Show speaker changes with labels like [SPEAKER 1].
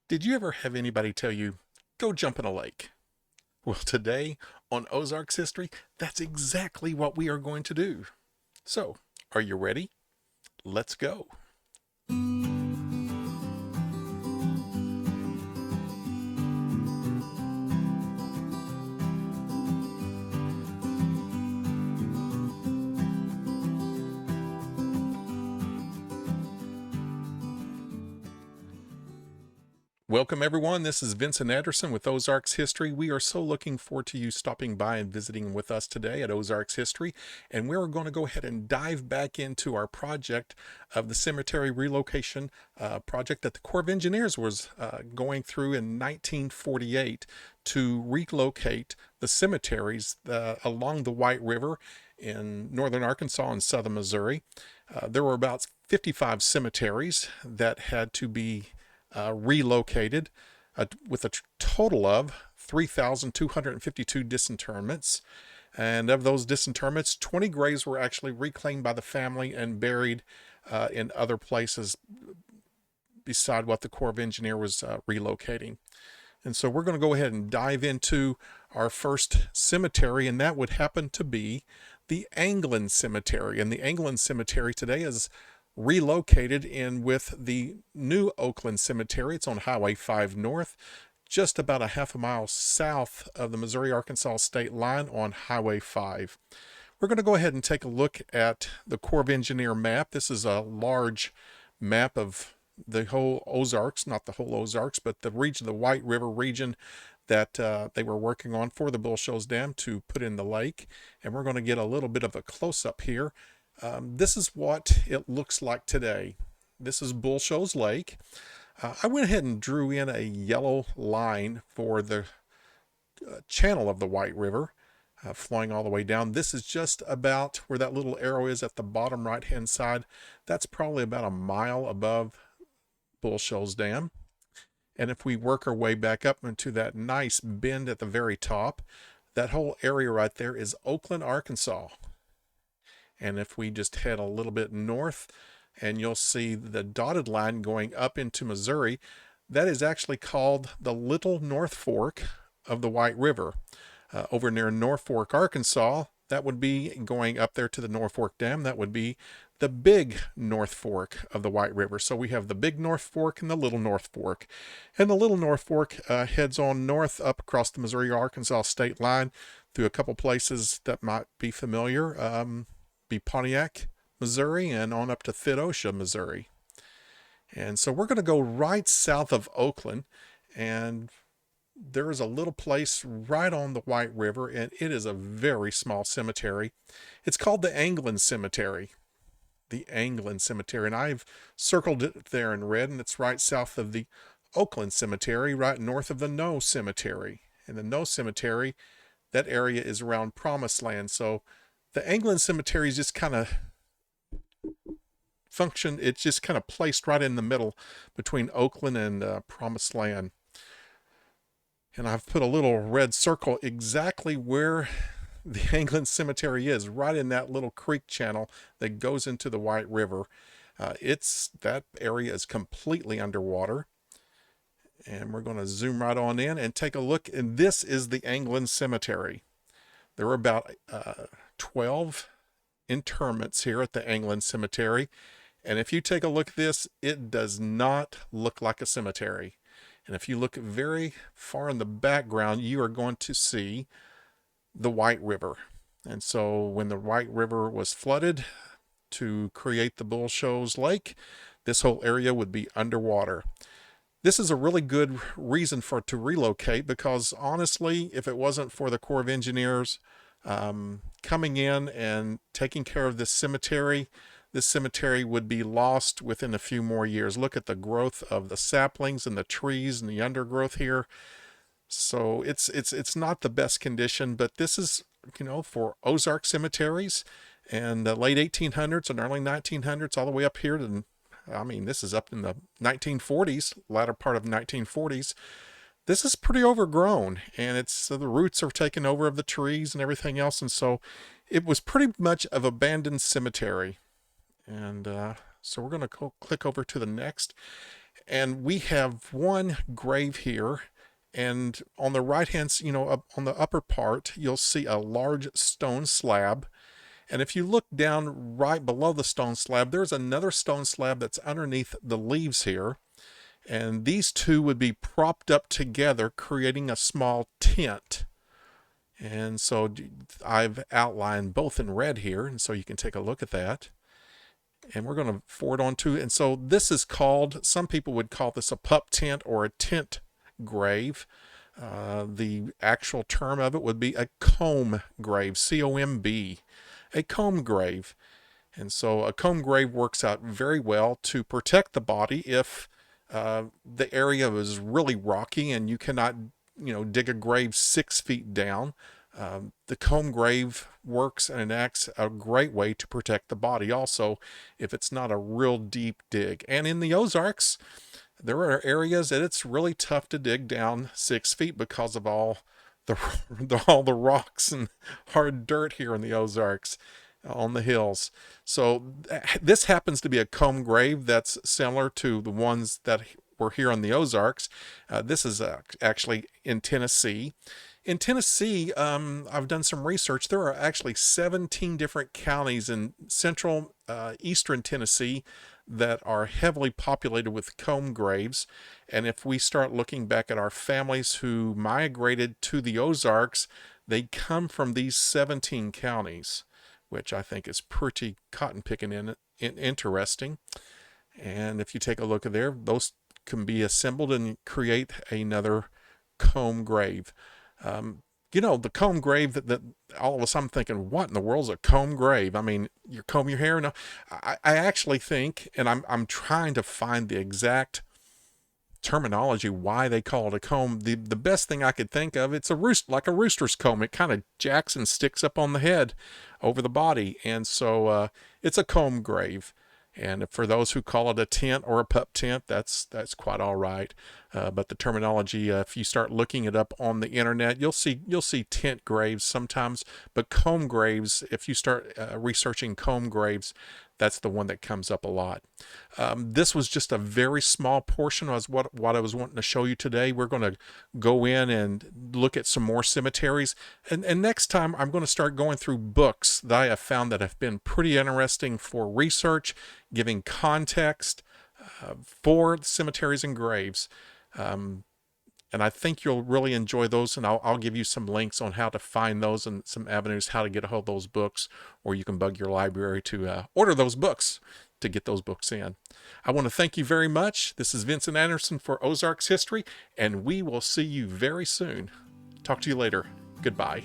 [SPEAKER 1] Did you ever have anybody tell you, go jump in a lake? Well, today on Ozarks History, that's exactly what we are going to do. So, are you ready? Let's go. Welcome, everyone. This is Vincent Anderson with Ozarks History. We are so looking forward to you stopping by and visiting with us today at Ozarks History. And we're going to go ahead and dive back into our project of the cemetery relocation project that the Corps of Engineers was going through in 1948 to relocate the cemeteries along the White River in northern Arkansas and southern Missouri. There were about 55 cemeteries that had to be relocated with a total of 3,252 disinterments. And of those disinterments, 20 graves were actually reclaimed by the family and buried in other places beside what the Corps of Engineers was relocating. And so we're going to go ahead and dive into our first cemetery, and that would happen to be the Anglin Cemetery. And the Anglin Cemetery today is relocated in with the new Oakland Cemetery. It's on Highway 5 North, just about a half a mile south of the Missouri-Arkansas state line on Highway 5. We're going to go ahead and take a look at the Corps of Engineer map. This is a large map of the whole Ozarks, not the whole Ozarks, but the region, the White River region that they were working on for the Bull Shoals Dam to put in the lake. And we're going to get a little bit of a close-up here. This is what it looks like today. This is Bull Shoals Lake. I went ahead and drew in a yellow line for the channel of the White River flowing all the way down. This is just about where that little arrow is at the bottom right hand side. That's probably about a mile above Bull Shoals Dam. And if we work our way back up into that nice bend at the very top, that whole area right there is Oakland, Arkansas. And if we just head a little bit north, and you'll see the dotted line going up into Missouri, that is actually called the Little North Fork of the White River. Over near Norfolk, Arkansas, that would be going up there to the Norfolk Dam. That would be the Big North Fork of the White River. So we have the Big North Fork and the Little North Fork. And the Little North Fork heads on north up across the Missouri-Arkansas state line through a couple places that might be familiar. Be Pontiac, Missouri, and on up to Theodosia, Missouri. And so we're going to go right south of Oakland, and there is a little place right on the White River, and it is a very small cemetery. It's called the Anglin Cemetery. The Anglin Cemetery, and I've circled it there in red, and it's right south of the Oakland Cemetery, right north of the No Cemetery. And the No Cemetery, that area is around Promised Land, so the Anglin Cemetery is just kind of it's just kind of placed right in the middle between Oakland and Promised Land. And I've put a little red circle exactly where the Anglin Cemetery is, right in that little creek channel that goes into the White River. That area is completely underwater. And we're going to zoom right on in and take a look. And this is the Anglin Cemetery. There were about 12 interments here at the Anglin Cemetery. And if you take a look at this, it does not look like a cemetery. And if you look very far in the background, you are going to see the White River. And so when the White River was flooded to create the Bull Shoals Lake, this whole area would be underwater. This is a really good reason for it to relocate, because honestly, if it wasn't for the Corps of Engineers coming in and taking care of this cemetery would be lost within a few more years. Look at the growth of the saplings and the trees and the undergrowth here. So it's not the best condition, but this is, for Ozark cemeteries and the late 1800s and early 1900s, all the way up here to, this is up in the 1940s, latter part of 1940s. This is pretty overgrown, and the roots are taken over of the trees and everything else. And so it was pretty much of abandoned cemetery. And so we're going to click over to the next. And we have one grave here, and on the right hand, up on the upper part, you'll see a large stone slab. And if you look down right below the stone slab, there's another stone slab that's underneath the leaves here. And these two would be propped up together, creating a small tent. And so I've outlined both in red here, and so you can take a look at that. And we're going to forward on to, and so this is called, some people would call this a pup tent or a tent grave. The actual term of it would be a comb grave, C-O-M-B, a comb grave. And so a comb grave works out very well to protect the body if the area is really rocky and you cannot, dig a grave 6 feet down. The comb grave works and acts a great way to protect the body also if it's not a real deep dig. And in the Ozarks, there are areas that it's really tough to dig down 6 feet because of all the rocks and hard dirt here in the Ozarks on the hills. So this happens to be a comb grave that's similar to the ones that were here on the Ozarks. This is actually in Tennessee. In Tennessee, I've done some research. There are actually 17 different counties in central eastern Tennessee that are heavily populated with comb graves. And if we start looking back at our families who migrated to the Ozarks, they come from these 17 counties, which I think is pretty cotton picking and interesting. And if you take a look at there, those can be assembled and create another comb grave. The comb grave that all of us, I'm thinking, what in the world's a comb grave? I mean, you comb your hair? No, I actually think, and I'm trying to find the exact terminology why they call it a comb. The best thing I could think of, it's like a rooster's comb. It kind of jacks and sticks up on the head over the body, and so it's a comb grave. And for those who call it a tent or a pup tent, that's quite all right. But the terminology, if you start looking it up on the internet, you'll see tent graves sometimes. But comb graves, if you start researching comb graves, that's the one that comes up a lot. This was just a very small portion of what I was wanting to show you today. We're going to go in and look at some more cemeteries. And next time, I'm going to start going through books that I have found that have been pretty interesting for research, giving context for cemeteries and graves. And I think you'll really enjoy those, and I'll give you some links on how to find those and some avenues how to get a hold of those books, or you can bug your library to order those books to get those books in. I want to thank you very much. This is Vincent Anderson for Ozarks History, and we will see you very soon. Talk to you later. Goodbye.